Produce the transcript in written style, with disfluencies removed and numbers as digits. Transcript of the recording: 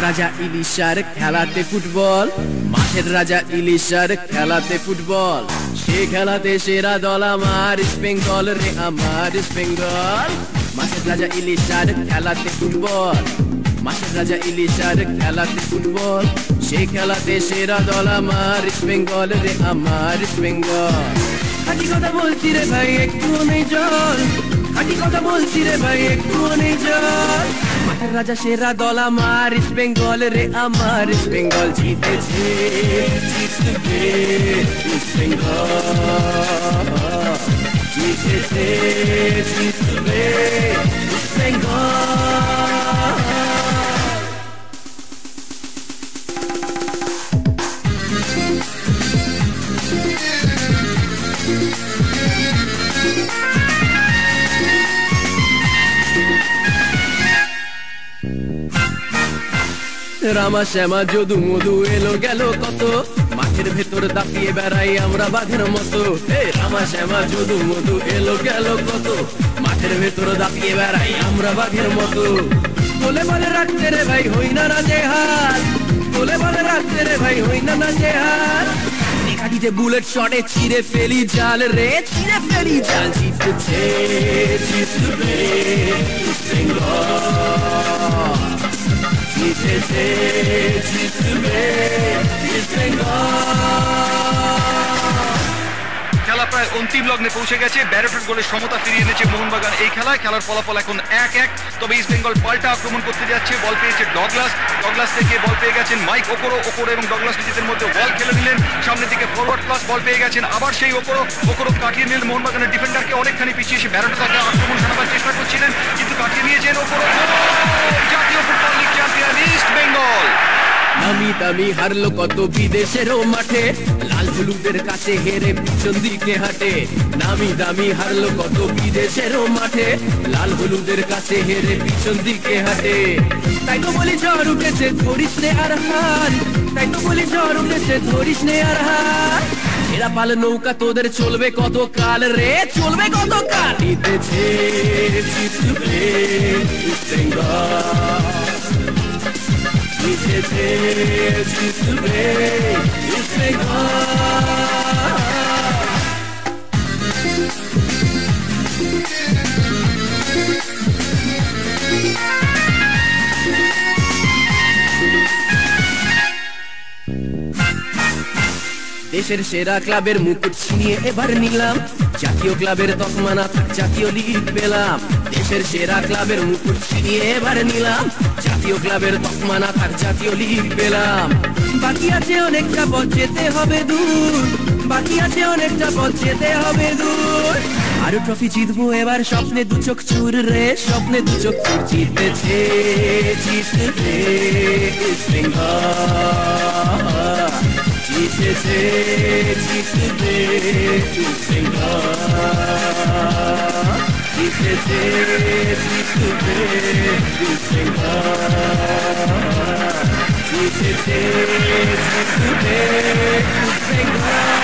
রাজা ইলিশার খেলাতে ফুটবল, মাঠের রাজা ইলিশার খেলাতে ফুটবল। সে খেলাতে সেরা দল আমার ইস্ট বেঙ্গল রে, আমার ইস্ট বেঙ্গল। মাঠের রাজা ইলিশার খেলাতে ফুটবল, মাঠের রাজা ইলিশার খেলাতে ফুটবল। সে খেলাতে সেরা দল আমার ইস্ট বেঙ্গল রে, আমার ইস্ট বেঙ্গল। খাঁটি কথা বলছি রে ভাই, একটু নেই জল, খাঁটি কথা বলছি রে ভাই, একটু নেই জল। মাঠের রাজা সেরা দল আমার ইস্ট বেঙ্গল রে, আমার ইস্ট বেঙ্গল। জিতেছে জিতবে ইস্ট বেঙ্গল, জিতেছে জিতবে ইস্ট বেঙ্গল। রামা শ্যামা যদু মধু এলো গেল কত, মাঠের ভেতর দাপিয়ে বেড়াই আমরা বাঘের মতো। রামা শ্যামা যদু মধু এলো গেল কত, মাঠের ভেতর দাপিয়ে বেড়াই আমরা বাঘের মতো। বলে বলে রাখতে রে ভাই হই না নাজেহাল, বলে বলে রাখতে রে ভাই হই না নাজেহাল। কাটিতে বুলেট শটে ছিঁড়ে ফেলি জাল রে, ছিঁড়ে ফেলি জাল। জিতেছে জিতবে ইস্ট বেঙ্গল, জিতেছে জিতবে ইস্ট বেঙ্গল। খেলা প্রায় অন্তিম লগ্নে পৌঁছে গেছে। ব্যারেটোর গোলে সমতা ফিরিয়ে এনেছে মোহনবাগান এই খেলায়। খেলার ফলাফল এখন 1-1। তবে ইস্ট বেঙ্গল পাল্টা আক্রমণ করতে যাচ্ছে। বল পেয়েছে ডগলাস, ডগলাস থেকে বল পেয়ে গেছেন মাইক ওকোরো, ওকোরো এবং ডগলাস নিজেদের মধ্যে বল খেলে নিলেন। সামনের দিকে ফরওয়ার্ড ক্লাস বল পেয়ে গেছেন আবার সেই ওকোরো, ওকোরো কাটিয়ে নিলেন মোহনবাগানের ডিফেন্ডারকে অনেকখানি পিছিয়ে এসে ব্যারেটো তাকে আক্রমণ সারাবার চেষ্টা করছিলেন, কিন্তু কাটিয়ে নিয়েছেন ওকোরো। জাতীয় football league champion east Bengal. নামি দামি হারলো কত বিদেশেরও মাঠে, লাল হলুদের কাছে হেরে পিছন দিকে হাঁটে। নামি দামি হারলো কত বিদেশেরও মাঠে, লাল হলুদের কাছে হেরে পিছন দিকে হাঁটে। তাই তো বলি ঝড় উঠেছে ধরিস নে আর হার, তাই তো বলি ঝড় উঠেছে ধরিস নে আর হার। এরা পাল নৌকা তোদের চলবে কত কাল রে, চলবে কত কাল। জিতেছে জিতবে ইস্ট বেঙ্গল, জিতেছে জিতবে ইস্ট বেঙ্গল। দেশের সেরা ক্লাবের মুকুট ছিনিয়ে এবার নিলাম, জাতীয় ক্লাবের তকমা না থাক জাতীয় লিগ পেলাম। দেশের সেরা ক্লাবের মুকুট ছিনিয়ে এবার নিলাম, জাতীয় ক্লাবের তকমা না থাক জাতীয় লিগ পেলাম। বাকি আছে অনেকটা পথ যেতে হবে দূর, বাকি আছে অনেকটা পথ যেতে হবে দূর। আরো ট্রফি জিতবো এবার, স্বপ্নে দু চোখ চুর রে, স্বপ্নে দু চোখ চুর। জিতেছে জিতবে ইস্ট বেঙ্গল, জিতেছে জিতবে ইস্ট বেঙ্গল, জিতেছে জিতবে ইস্ট বেঙ্গল, জিতেছে জিতবে ইস্ট বেঙ্গল।